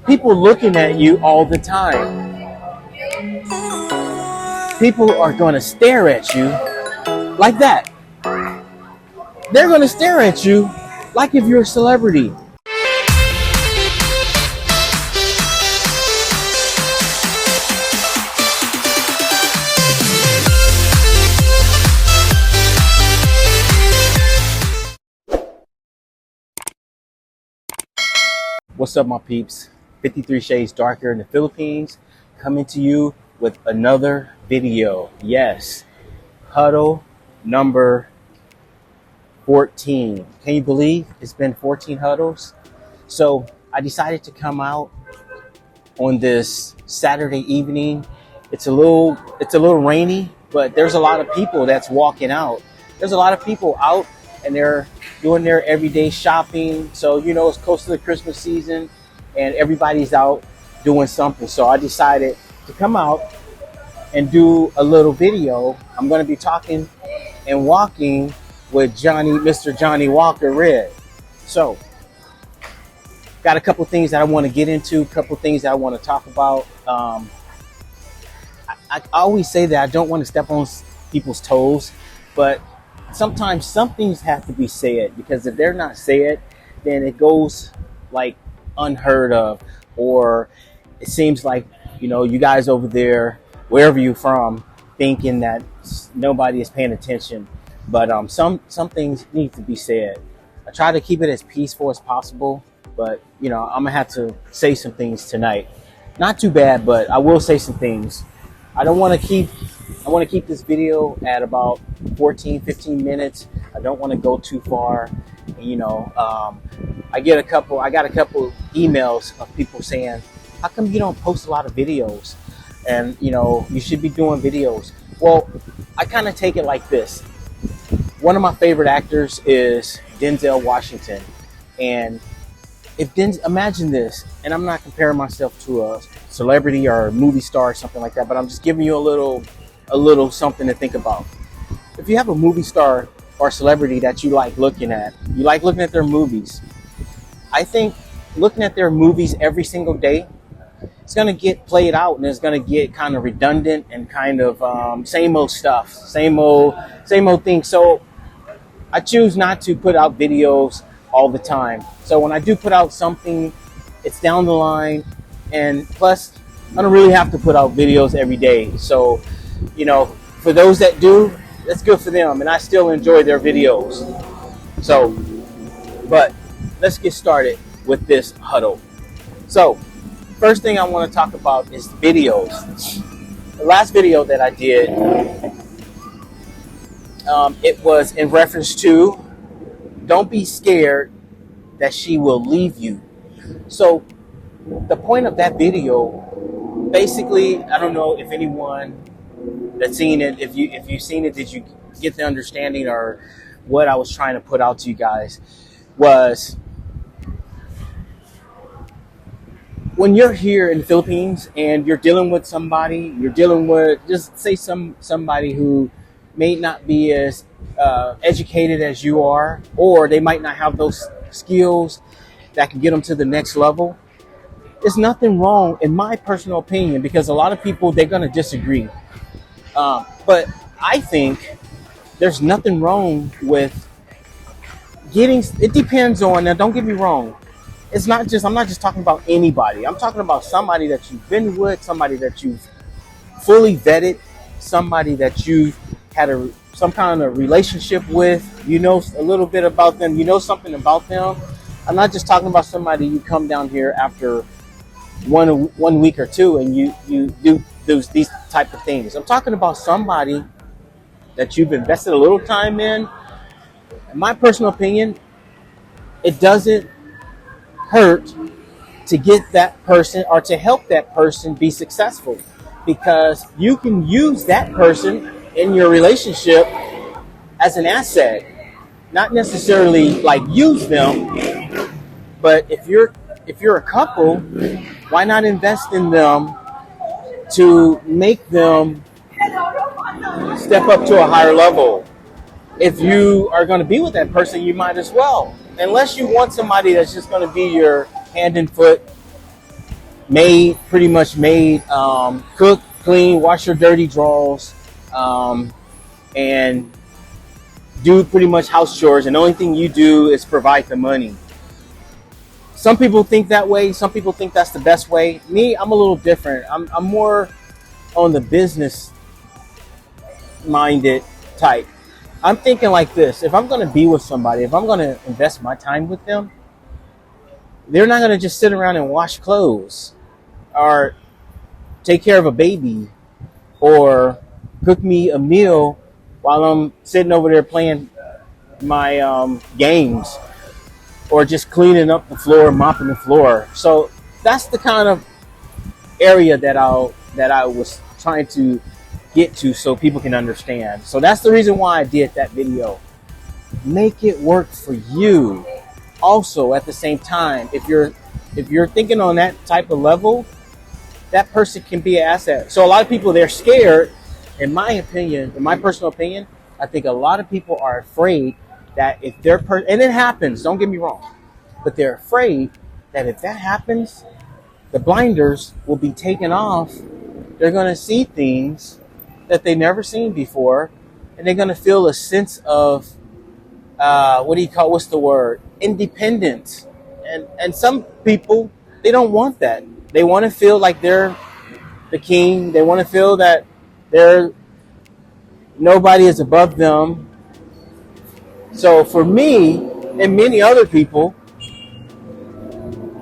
People looking at you all the time. People are going to stare at you like that. They're going to stare at you like if you're a celebrity. What's up, my peeps? 53 Shades Darker in the Philippines, coming to you with another video. Yes, Huddle number 14. Can you believe it's been 14 huddles? So I decided to come out on this Saturday evening. It's a little rainy, but there's a lot of people that's walking out. There's a lot of people out and they're doing their everyday shopping. So, you know, it's close to the Christmas season and everybody's out doing something. So I decided to come out and do a little video. I'm going to be talking and walking with Mr. Johnny Walker Red. So got a couple things that I want to get into, a couple things that I want to talk about. I always say that I don't want to step on people's toes, but sometimes some things have to be said, because if they're not said, then it goes like unheard of, or it seems like, you know, you guys over there, wherever you're from, thinking that nobody is paying attention. But some things need to be said. I try to keep it as peaceful as possible, but you know, I'm gonna have to say some things tonight. Not too bad, but I will say some things. I want to keep this video at about 14-15 minutes. I don't want to go too far. You know, I got a couple emails of people saying, how come you don't post a lot of videos? And you know, you should be doing videos. Well, I kind of take it like this. One of my favorite actors is Denzel Washington. And imagine this, and I'm not comparing myself to a celebrity or a movie star or something like that, but I'm just giving you a little something to think about. If you have a movie star or celebrity that you like looking at their movies, I think looking at their movies every single day, it's going to get played out and it's going to get kind of redundant and kind of same old stuff, same old thing. So I choose not to put out videos all the time. So when I do put out something, it's down the line, and plus I don't really have to put out videos every day. So, you know, for those that do, that's good for them, and I still enjoy their videos. So, but let's get started with this huddle. So, first thing I want to talk about is videos. The last video that I did, it was in reference to don't be scared that she will leave you. So the point of that video, basically, I don't know if anyone that's seen it, if you've seen it, did you get the understanding, or what I was trying to put out to you guys was, when you're here in the Philippines and you're dealing with somebody, just say somebody who may not be as educated as you are, or they might not have those skills that can get them to the next level. There's nothing wrong, in my personal opinion, because a lot of people, they're going to disagree. But I think there's nothing wrong with it depends on, now don't get me wrong, I'm not just talking about anybody. I'm talking about somebody that you've been with, somebody that you've fully vetted, somebody that you've had some kind of relationship with, you know a little bit about them, you know something about them. I'm not just talking about somebody you come down here after one week or two and you do these type of things. I'm talking about somebody that you've invested a little time in. In my personal opinion, it doesn't hurt to get that person or to help that person be successful, because you can use that person in your relationship as an asset, not necessarily like use them, but if you're a couple, why not invest in them to make them step up to a higher level? If you are going to be with that person, you might as well, unless you want somebody that's just going to be your hand and foot, pretty much made, cook, clean, wash your dirty drawers, and do pretty much house chores. And the only thing you do is provide the money. Some people think that way. Some people think that's the best way. Me, I'm a little different. I'm more on the business minded type. I'm thinking like this: if I'm going to be with somebody, if I'm going to invest my time with them, they're not going to just sit around and wash clothes or take care of a baby or cook me a meal while I'm sitting over there playing my games, or just cleaning up the floor, mopping the floor. So that's the kind of area that I was trying to get to, so people can understand. So that's the reason why I did that video. Make it work for you. Also, at the same time, if you're thinking on that type of level, that person can be an asset. So a lot of people, they're scared. In my opinion, in my personal opinion, I think a lot of people are afraid that if they're and it happens, don't get me wrong, but they're afraid that if that happens, the blinders will be taken off. They're going to see things that they never seen before, and they're going to feel a sense of what's the word? Independence. And some people, they don't want that. They want to feel like they're the king. They want to feel that nobody is above them. So for me and many other people,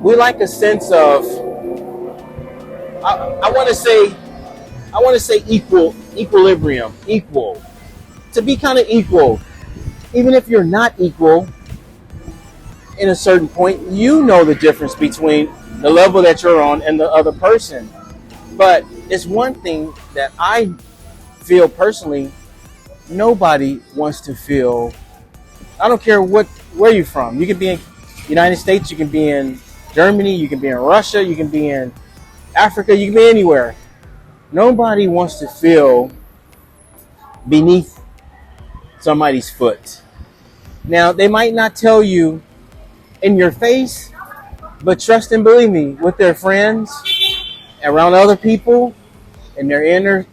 we like a sense of, I want to say equilibrium, equal. To be kind of equal. Even if you're not equal in a certain point, you know the difference between the level that you're on and the other person. But it's one thing that I feel personally, nobody wants to feel, I don't care where you're from. You can be in the United States, you can be in Germany, you can be in Russia, you can be in Africa, you can be anywhere. Nobody wants to feel beneath somebody's foot. Now, they might not tell you in your face, but trust and believe me, with their friends, around other people, and their inner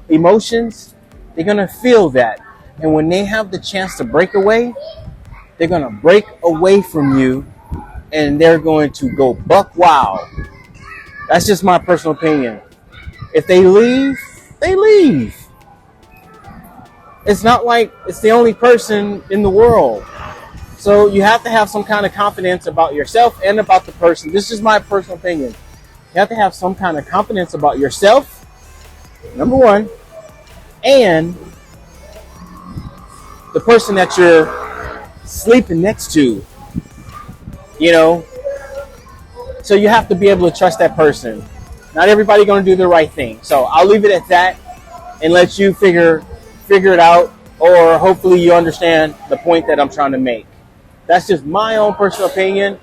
emotions, they're going to feel that. And when they have the chance to break away, they're going to break away from you, and they're going to go buck wild. That's just my personal opinion. If they leave, they leave. It's not like it's the only person in the world. So you have to have some kind of confidence about yourself and about the person. This is my personal opinion. You have to have some kind of confidence about yourself, number one, and the person that you're sleeping next to, you know. So you have to be able to trust that person. Not everybody going to do the right thing. So I'll leave it at that and let you figure it out, or hopefully you understand the point that I'm trying to make. That's just my own personal opinion.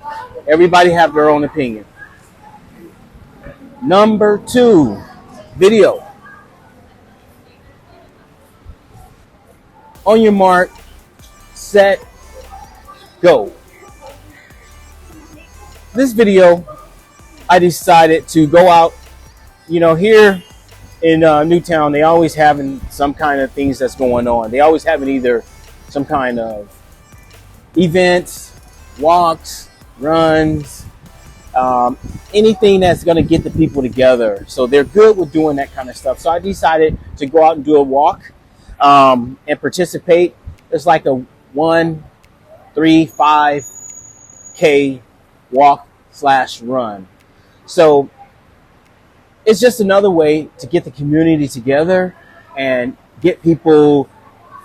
Everybody have their own opinion. Number 2, video. On your mark, set, go. This video, I decided to go out, here in Newtown, they always having some kind of things that's going on. They always having either some kind of events, walks, runs, anything that's going to get the people together. So they're good with doing that kind of stuff. So I decided to go out and do a walk and participate. It's like a 1, 3, 5K walk/run. So it's just another way to get the community together and get people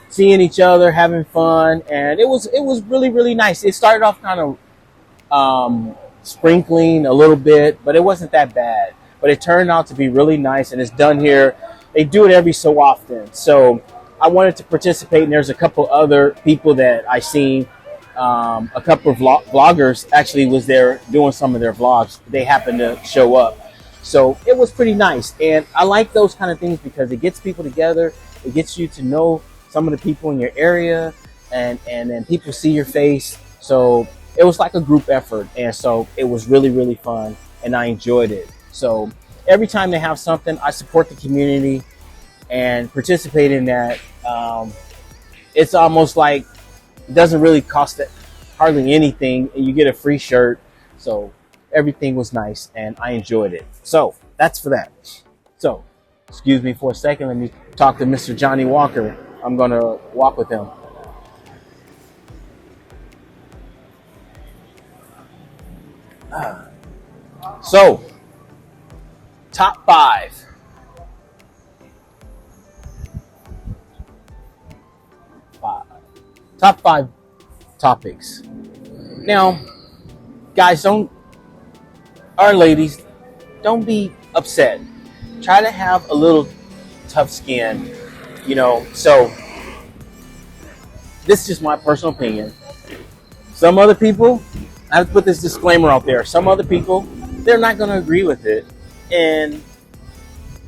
seeing each other, having fun. And it was really, really nice. It started off kind of sprinkling a little bit, but it wasn't that bad. But it turned out to be really nice, and it's done here. They do it every so often. So I wanted to participate, and there's a couple other people that I seen. A couple of vloggers actually was there doing some of their vlogs. They happened to show up. So it was pretty nice. And I like those kind of things because it gets people together. It gets you to know some of the people in your area, and then people see your face. So it was like a group effort. And so it was really, really fun, and I enjoyed it. So every time they have something, I support the community and participate in that. It's almost like it doesn't really cost it hardly anything, and you get a free shirt. So everything was nice, and I enjoyed it. So that's for that. So excuse me for a second. Let me talk to Mr. Johnny Walker. I'm gonna walk with him. So, top five. Top five topics. Now, guys, ladies, don't be upset. Try to have a little tough skin, So, this is just my personal opinion. Some other people, I have to put this disclaimer out there. Some other people, they're not going to agree with it, and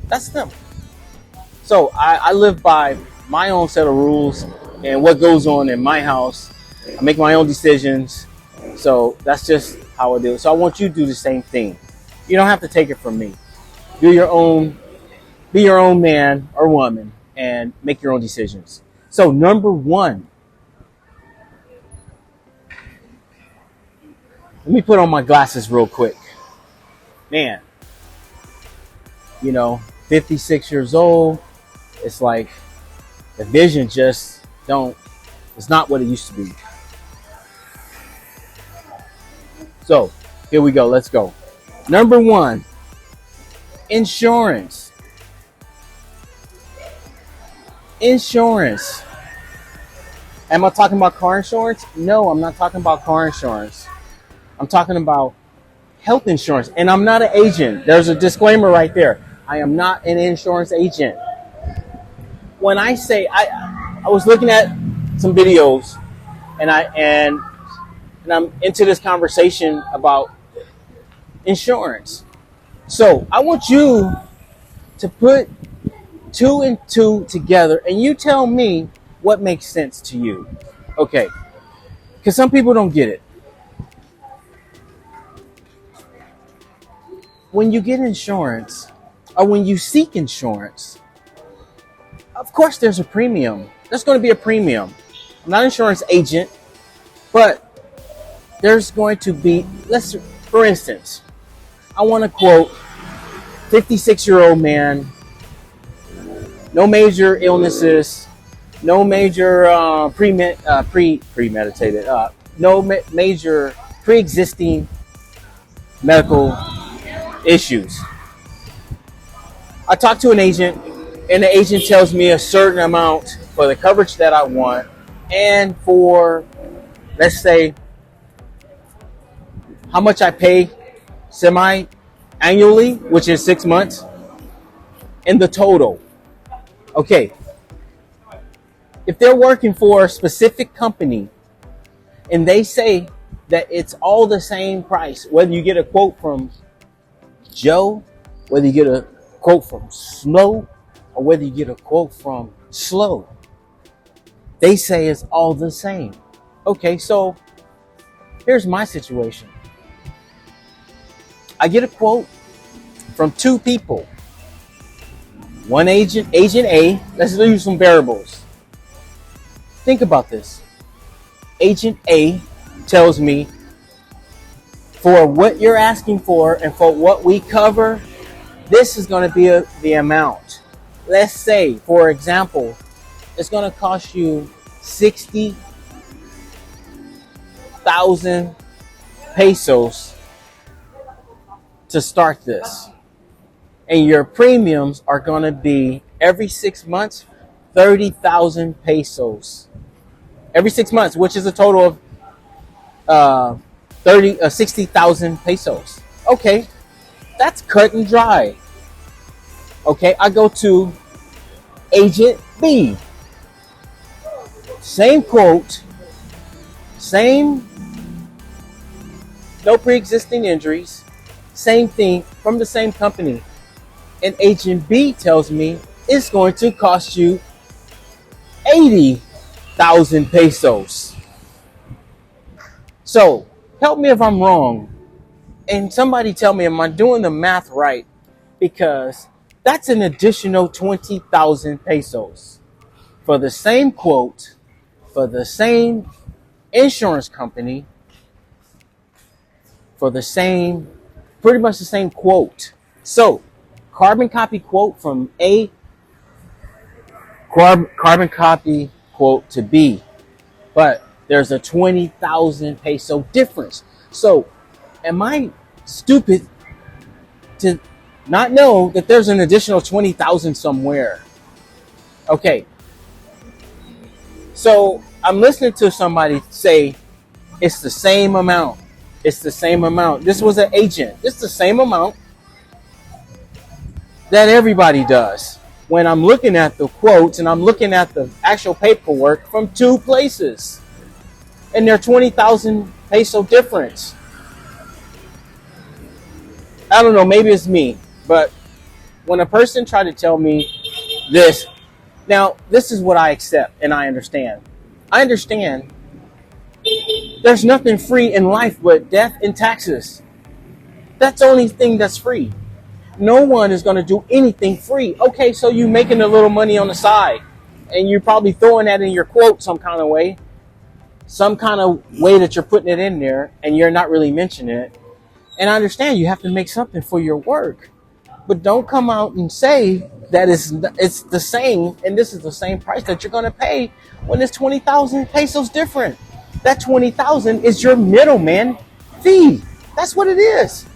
that's them. So I live by my own set of rules and what goes on in my house. I make my own decisions. So that's just how I do it. So I want you to do the same thing. You don't have to take it from me. Be your own man or woman and make your own decisions. So number one, let me put on my glasses real quick. Man, 56 years old, it's like the vision it's not what it used to be. So here we go. Let's go. Number one, insurance. Insurance. Am I talking about car insurance? No, I'm not talking about car insurance. I'm talking about health insurance. And I'm not an agent. There's a disclaimer right there. I am not an insurance agent. When I say I was looking at some videos and I'm into this conversation about insurance. So I want you to put two and two together and you tell me what makes sense to you. Okay. Because some people don't get it. When you get insurance or when you seek insurance, of course there's a premium. There's going to be a premium. I'm not an insurance agent, but there's going to be, for instance, I want to quote 56-year-old man, no major illnesses, no major premeditated, no major pre-existing medical issues. I talk to an agent, and the agent tells me a certain amount for the coverage that I want, and for, let's say, how much I pay semi-annually, which is 6 months, and the total. Okay. If they're working for a specific company and they say that it's all the same price, whether you get a quote from Joe, whether you get a quote from Snow, or whether you get a quote from Slow, they say it's all the same. Okay, so here's my situation. I get a quote from two people. One agent A, let's use some variables. Think about this. Agent A tells me for what you're asking for and for what we cover, this is going to be the amount. Let's say, for example, it's going to cost you 60,000 pesos to start this. And your premiums are going to be every 6 months, 30,000 pesos. Every 6 months, which is a total of 60,000 pesos. Okay, that's cut and dry. Okay, I go to Agent B. Same quote, same, no pre-existing injuries, same thing from the same company. And Agent B tells me it's going to cost you 80,000 pesos. So, help me if I'm wrong. And somebody tell me, am I doing the math right? Because that's an additional 20,000 pesos for the same quote, for the same insurance company, for the same, pretty much the same quote. So, carbon copy quote from A, carbon copy quote to B. But there's a 20,000 peso difference. So, am I stupid to not know that there's an additional 20,000 somewhere? Okay. So, I'm listening to somebody say it's the same amount. It's the same amount. This was an agent. It's the same amount that everybody does. When I'm looking at the quotes and I'm looking at the actual paperwork from two places, and they're 20,000 peso difference. I don't know, maybe it's me, but when a person tried to tell me this, now this is what I accept and I understand. I understand there's nothing free in life but death and taxes. That's the only thing that's free. No one is going to do anything free. Okay, so you making a little money on the side, and you're probably throwing that in your quote some kind of way that you're putting it in there, and you're not really mentioning it. And I understand you have to make something for your work, but don't come out and say that it's the same, and this is the same price that you're going to pay when it's 20,000 pesos different. That 20,000 is your middleman fee. That's what it is.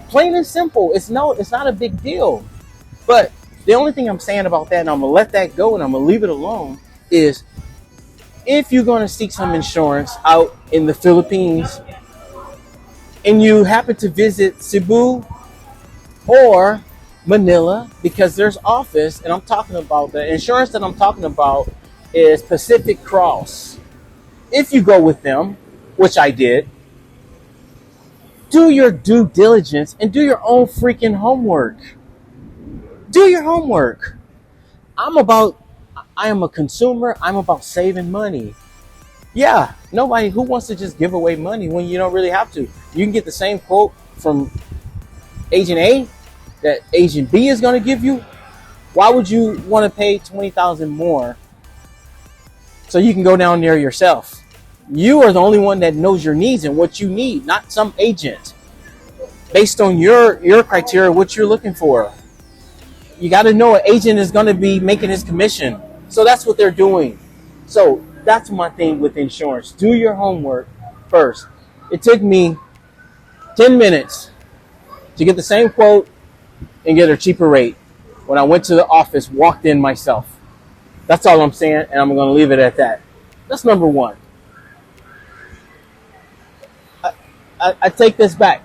Plain and simple. It's not a big deal. But the only thing I'm saying about that, and I'm going to let that go and I'm going to leave it alone, is if you're going to seek some insurance out in the Philippines and you happen to visit Cebu or Manila, because there's office, and I'm talking about the insurance that I'm talking about is Pacific Cross. If you go with them, which I did, do your due diligence and do your own freaking homework. Do your homework. I am a consumer. I'm about saving money. Yeah, nobody who wants to just give away money when you don't really have to. You can get the same quote from Agent A that Agent B is going to give you. Why would you want to pay 20,000 more so you can go down there yourself? You are the only one that knows your needs and what you need, not some agent. Based on your criteria, what you're looking for. You got to know an agent is going to be making his commission. So that's what they're doing. So that's my thing with insurance. Do your homework first. It took me 10 minutes to get the same quote and get a cheaper rate when I went to the office, walked in myself. That's all I'm saying, and I'm going to leave it at that. That's number one. I take this back.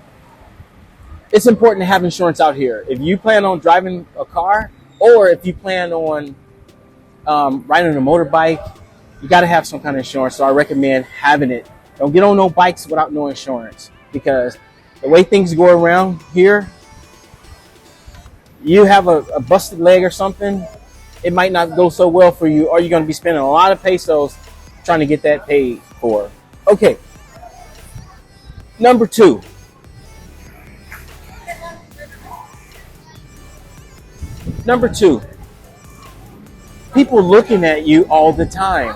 It's important to have insurance out here. If you plan on driving a car, or if you plan on riding a motorbike, you got to have some kind of insurance. So I recommend having it. Don't get on no bikes without no insurance, because the way things go around here, you have a busted leg or something, it might not go so well for you, or you're going to be spending a lot of pesos trying to get that paid for. Okay. Number two. People looking at you all the time.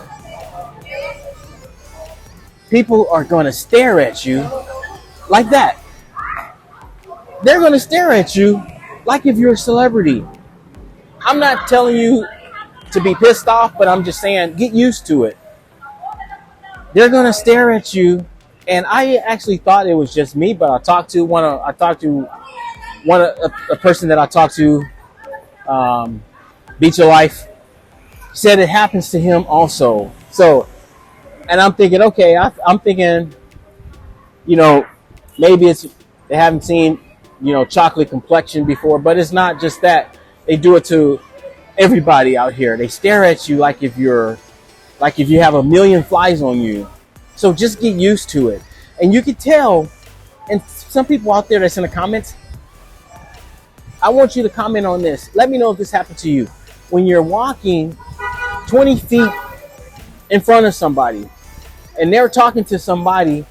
People are going to stare at you like that. They're going to stare at you like if you're a celebrity. I'm not telling you to be pissed off, but I'm just saying get used to it. They're going to stare at you, and I actually thought it was just me, but a person that I talked to, Beach of Life, said it happens to him also. So, and I'm thinking, okay, I'm thinking, maybe they haven't seen, chocolate complexion before, but it's not just that. They do it to everybody out here. They stare at you like if you have a million flies on you. So just get used to it. And you can tell, and some people out there that's in the comments, I want you to comment on this. Let me know if this happened to you. When you're walking 20 feet in front of somebody, and they're talking to somebody,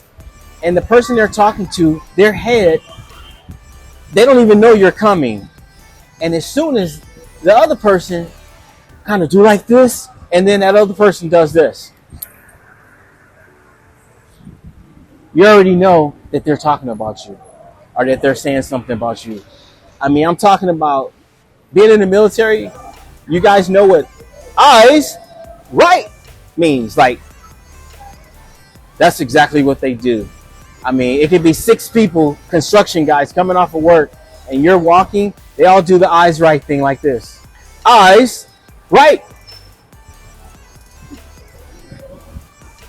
and the person they're talking to, their head They don't even know you're coming. And as soon as the other person kind of do like this, and then that other person does this, you already know that they're talking about you or that they're saying something about you. I mean, I'm talking about being in the military. You guys know what eyes right means. Like, that's exactly what they do. I mean, it could be 6 people, construction guys coming off of work, and you're walking, they all do the eyes right thing like this. Eyes right.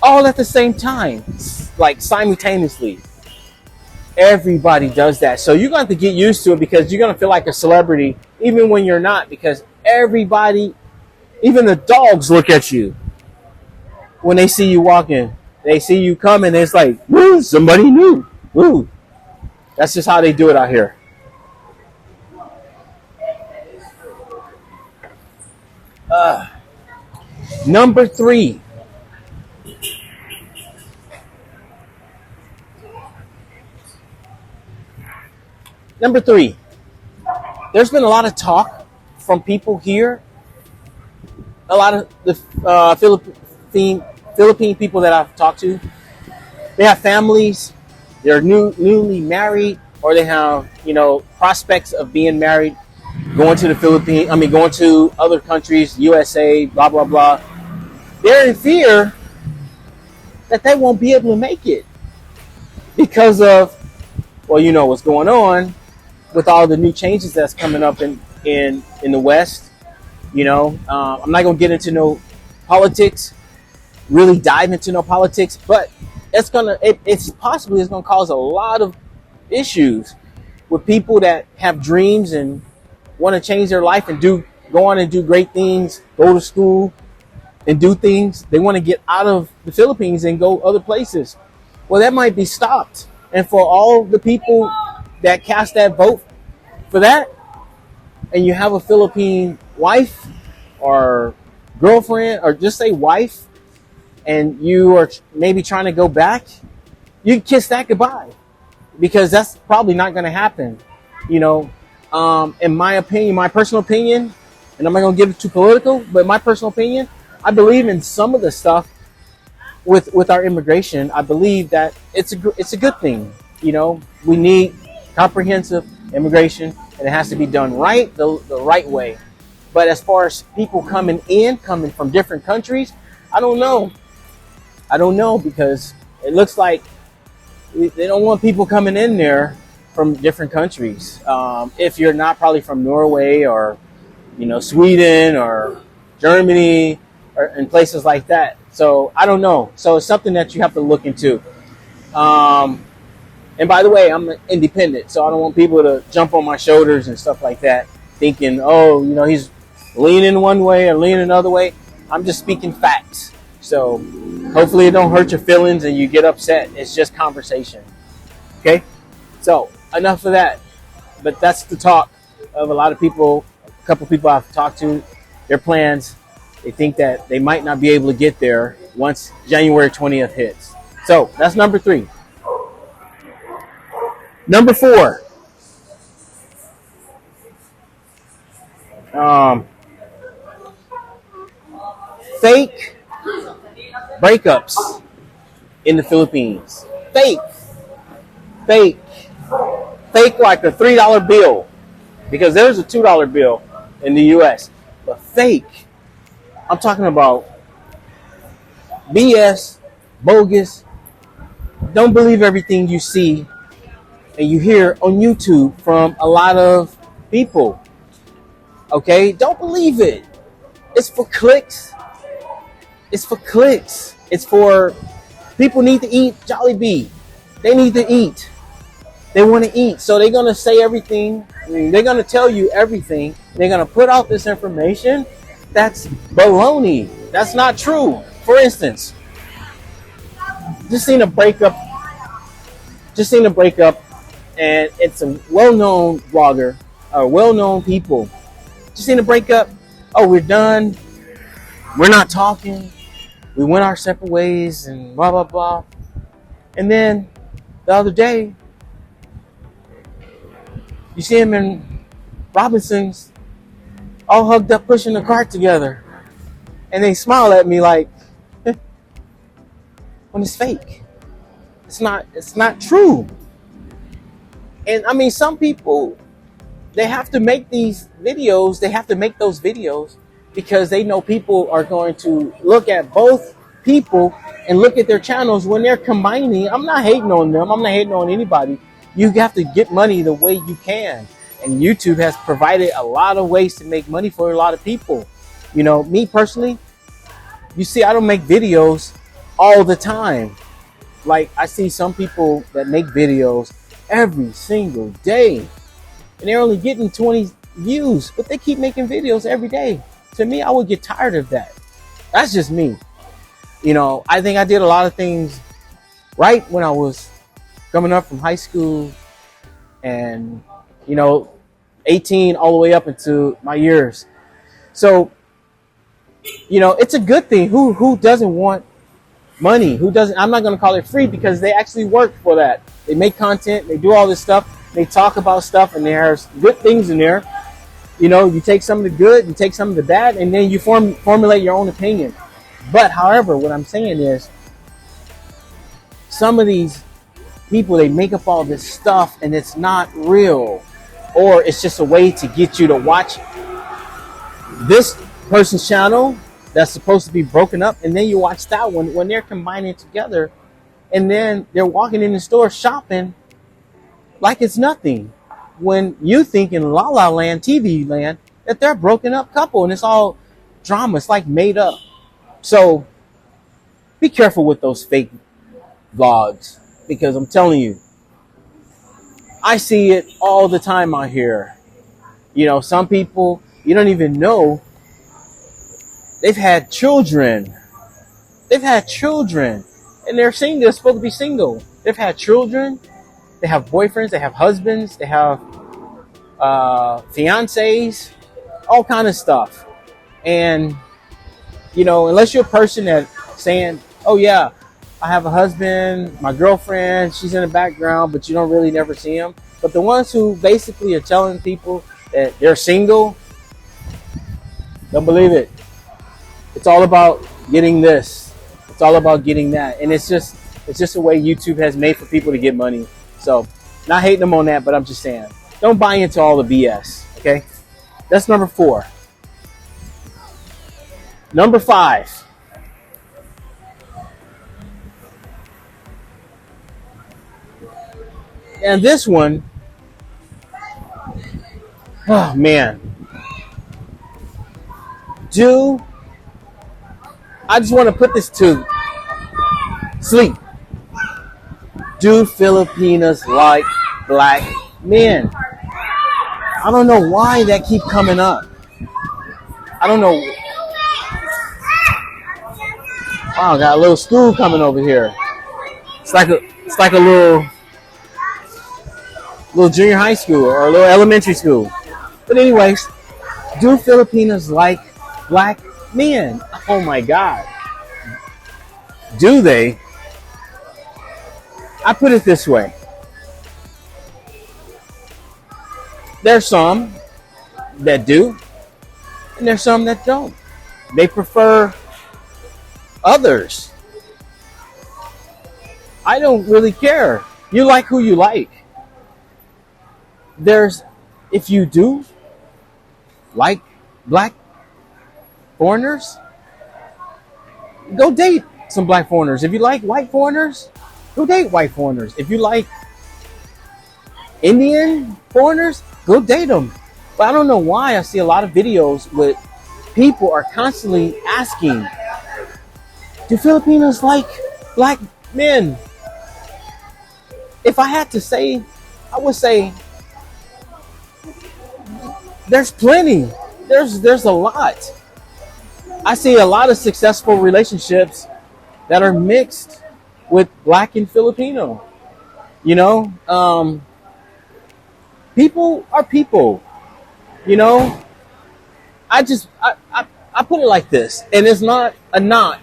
All at the same time, like simultaneously. Everybody does that. So you're going to have to get used to it, because you're going to feel like a celebrity even when you're not, because everybody, even the dogs, look at you when they see you walking. They see you coming, it's like, woo, somebody new. Woo. That's just how they do it out here. Number 3. Number 3. There's been a lot of talk from people here. A lot of the Philippine people that I've talked to, they have families. They're newly married, or they have, prospects of being married, going to the Philippines. I mean, going to other countries, USA, blah blah blah. They're in fear that they won't be able to make it because of, well, you know what's going on with all the new changes that's coming up in the West. I'm not gonna get into no politics, really dive into no politics, but it's gonna cause a lot of issues with people that have dreams and want to change their life and go on and do great things, go to school and do things. They want to get out of the Philippines and go other places. Well, that might be stopped. And for all the people that cast that vote for that, and you have a Philippine wife or girlfriend, or just say wife, and you are maybe trying to go back, you can kiss that goodbye, because that's probably not going to happen. In my opinion, my personal opinion, and I'm not going to get it too political, but my personal opinion, I believe in some of the stuff with our immigration. I believe that it's a good thing. We need comprehensive immigration, and it has to be done right, the right way. But as far as people coming from different countries, I don't know. Because it looks like they don't want people coming in there from different countries. If you're not probably from Norway or, Sweden or Germany or in places like that. So I don't know. So it's something that you have to look into. And by the way, I'm independent, so I don't want people to jump on my shoulders and stuff like that, thinking, he's leaning one way or leaning another way. I'm just speaking facts. So hopefully it don't hurt your feelings and you get upset. It's just conversation. Okay? So enough of that. But that's the talk of a lot of people, a couple people I've talked to, their plans. They think that they might not be able to get there once January 20th hits. So that's number 3. Number 4. Fake breakups in the Philippines. Fake like a $3 bill, because there's a $2 bill in the US, but fake. I'm talking about BS, bogus. Don't believe everything you see and you hear on YouTube from a lot of people. Okay? Don't believe it. It's for clicks. It's for people need to eat Jollibee. They need to eat. They want to eat. So they're going to say everything. They're going to tell you everything. They're going to put out this information that's baloney. That's not true. For instance, just seen a breakup, and it's a well-known vlogger, or well-known people. Just seen a breakup. Oh, we're done. We're not talking. We went our separate ways and blah, blah, blah. And then the other day, You see him and Robinson's all hugged up pushing the cart together. And they smile at me like, when it's fake. It's not true. And I mean, some people, they have to make these videos, they have to make those videos because they know people are going to look at both people and look at their channels when they're combining. I'm not hating on them. I'm not hating on anybody. You have to get money the way you can. And YouTube has provided a lot of ways to make money for a lot of people. You know, me personally, you see, I don't make videos all the time. Like, I see some people that make videos every single day and they're only getting 20 views, but they keep making videos every day. To me, I would get tired of that. That's just me. You know, I think I did a lot of things right when I was coming up from high school and, you know, 18 all the way up into my years. So, you know, it's a good thing. Who doesn't want money? Who doesn't? I'm not going to call it free because they actually work for that. They make content, they do all this stuff, they talk about stuff, and there's good things in there. You know, you take some of the good, you take some of the bad, and then you formulate your own opinion. But however, what I'm saying is, some of these people, they make up all this stuff and it's not real, or it's just a way to get you to watch this person's channel that's supposed to be broken up, and then you watch that one when they're combining together, and then they're walking in the store shopping like it's nothing, when you think in La La Land, TV land, that they're a broken up couple and it's all drama. It's like made up. So be careful with those fake vlogs, because I'm telling you, I see it all the time out here. You know, some people, you don't even know, they've had children. They've had children. And they're single. They're supposed to be single. They've had children. They have boyfriends. They have husbands. They have fiancés. All kind of stuff. And, you know, unless you're a person that's saying, oh, yeah, I have a husband, my girlfriend, she's in the background, but you don't really never see them. But the ones who basically are telling people that they're single, don't believe it. It's all about getting this. It's all about getting that. And it's just a way YouTube has made for people to get money. So, not hating them on that, but I'm just saying, don't buy into all the BS, okay? That's number 4. Number 5. And this one, oh man. I just want to put this to sleep. Do Filipinas like black men? I don't know why that keep coming up. I don't know. Wow, got a little school coming over here. It's like a little junior high school or a little elementary school. But anyways, do Filipinas like black men? Oh my God. Do they? I put it this way. There's some that do, and there's some that don't. They prefer others. I don't really care. You like who you like. If you do like black foreigners, go date some black foreigners. If you like white foreigners, go date white foreigners. If you like Indian foreigners, go date them. But I don't know why I see a lot of videos with people are constantly asking, do Filipinos like black men? If I had to say, I would say there's plenty. There's a lot. I see a lot of successful relationships that are mixed with black and Filipino. You know, people are people. You know, I put it like this, and it's not a knock,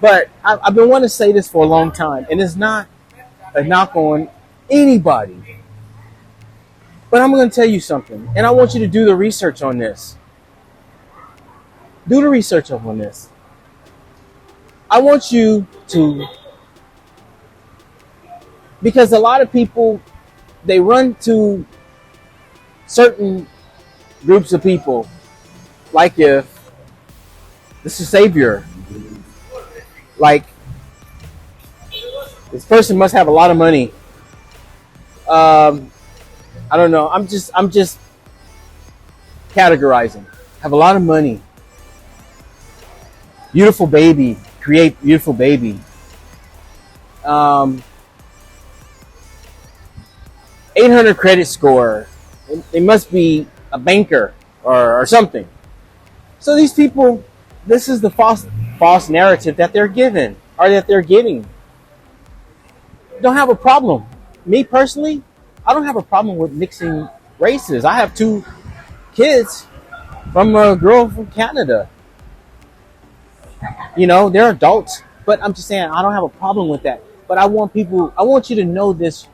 but I've been wanting to say this for a long time, and it's not a knock on anybody. But I'm going to tell you something, and I want you to do the research on this. Do the research on this. I want you to, because a lot of people, they run to certain groups of people like if this is Savior, like this person must have a lot of money. I don't know. I'm just categorizing. Have a lot of money. Beautiful baby. Create beautiful baby. 800 credit score. They must be a banker or something. So these people, this is the false narrative that they're given or that they're getting. Don't have a problem. Me personally, I don't have a problem with mixing races. I have 2 kids from a girl from Canada. You know, they're adults, but I'm just saying I don't have a problem with that. But I want you to know this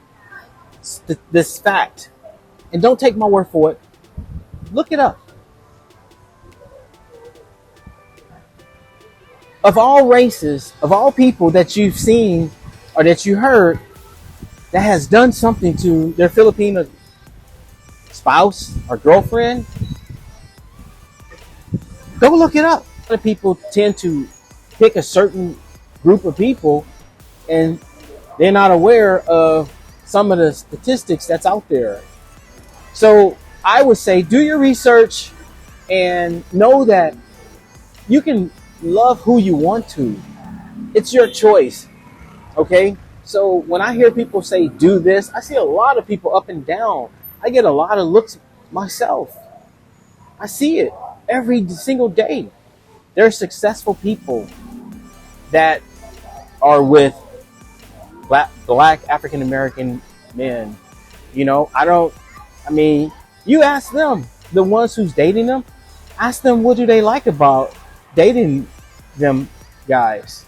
fact. And don't take my word for it. Look it up. Of all races, of all people that you've seen or that you heard that has done something to their Filipino spouse or girlfriend, go look it up. A lot of people tend to pick a certain group of people and they're not aware of some of the statistics that's out there. So I would say do your research and know that you can love who you want to. It's your choice. Okay? So when I hear people say do this, I see a lot of people up and down. I get a lot of looks myself. I see it every single day. There are successful people that are with black African American men. You know, you ask them, the ones who's dating them, ask them what do they like about dating them guys.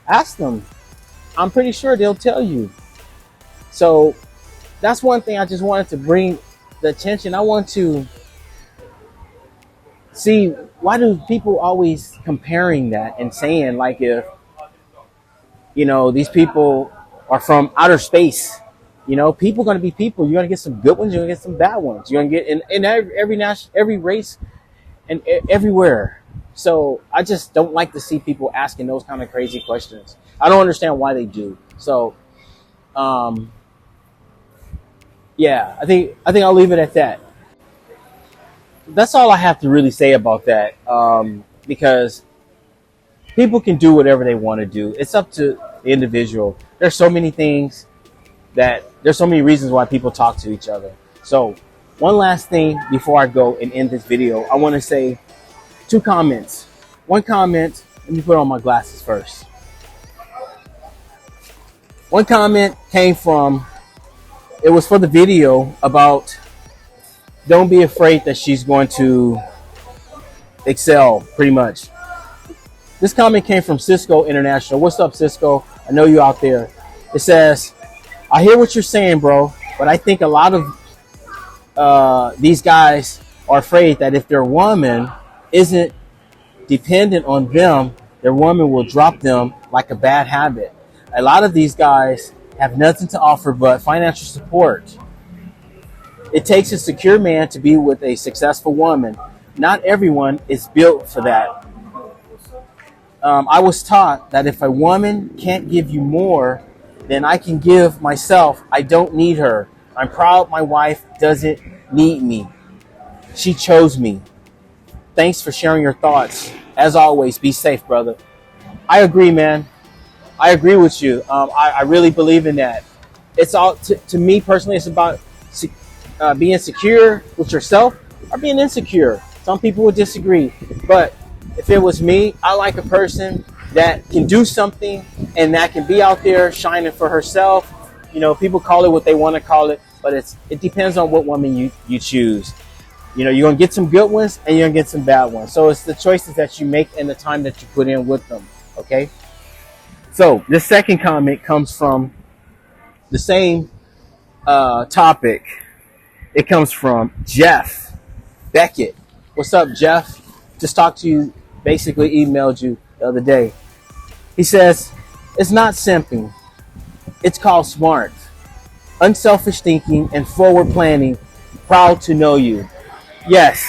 Ask them. I'm pretty sure they'll tell you. So that's one thing I just wanted to bring the attention. I want to see, why do people always comparing that and saying like if, you know, these people are from outer space. You know, people are going to be people. You're going to get some good ones. You're going to get some bad ones. You're going to get in every race and everywhere. So I just don't like to see people asking those kind of crazy questions. I don't understand why they do. So, yeah, I think I'll leave it at that. That's all I have to really say about that. Because people can do whatever they want to do. It's up to the individual. There's so many things there's so many reasons why people talk to each other. So one last thing before I go and end this video, I want to say 2 comments. One comment, let me put on my glasses first. One comment came from, it was for the video about don't be afraid that she's going to excel, pretty much. This comment came from Cisco International. What's up, Cisco? I know you out there. It says, I hear what you're saying, bro, but I think a lot of these guys are afraid that if their woman isn't dependent on them, their woman will drop them like a bad habit. A lot of these guys have nothing to offer but financial support. It takes a secure man to be with a successful woman. Not everyone is built for that. I was taught that if a woman can't give you more than I can give myself, I don't need her. I'm proud my wife doesn't need me. She chose me. Thanks for sharing your thoughts. As always, be safe, brother. I agree, man. I agree with you. I really believe in that. It's all, to me personally, it's about being secure with yourself or being insecure. Some people would disagree, but if it was me, I like a person that can do something and that can be out there shining for herself. You know, people call it what they want to call it, but it depends on what woman you choose. You know, you're going to get some good ones and you're going to get some bad ones. So it's the choices that you make and the time that you put in with them. Okay. So this second comment comes from the same topic. It comes from Jeff Beckett. What's up, Jeff? Just talked to you, basically emailed you the other day. He says, it's not simping. It's called smart. Unselfish thinking and forward planning. Proud to know you. Yes,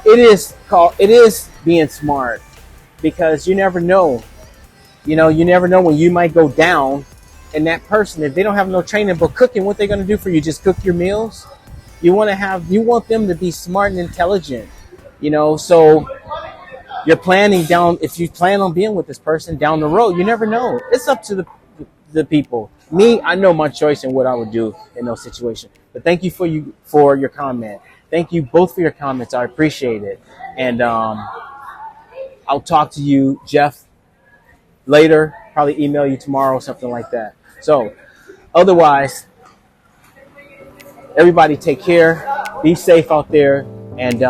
it is being smart, because you never know. You know, you never know when you might go down, and that person, if they don't have no training but cooking, what they're going to do for you? Just cook your meals? You want them to be smart and intelligent, you know, so you're planning down, if you plan on being with this person down the road, you never know. It's up to the people. Me, I know my choice and what I would do in those situations. But thank you for your comment. Thank you both for your comments. I appreciate it. And I'll talk to you, Jeff, later. Probably email you tomorrow or something like that. So otherwise, everybody take care. Be safe out there. And,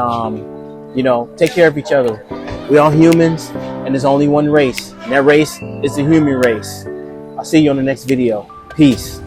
you know, take care of each other. We all humans, and there's only one race. And that race is the human race. I'll see you on the next video. Peace.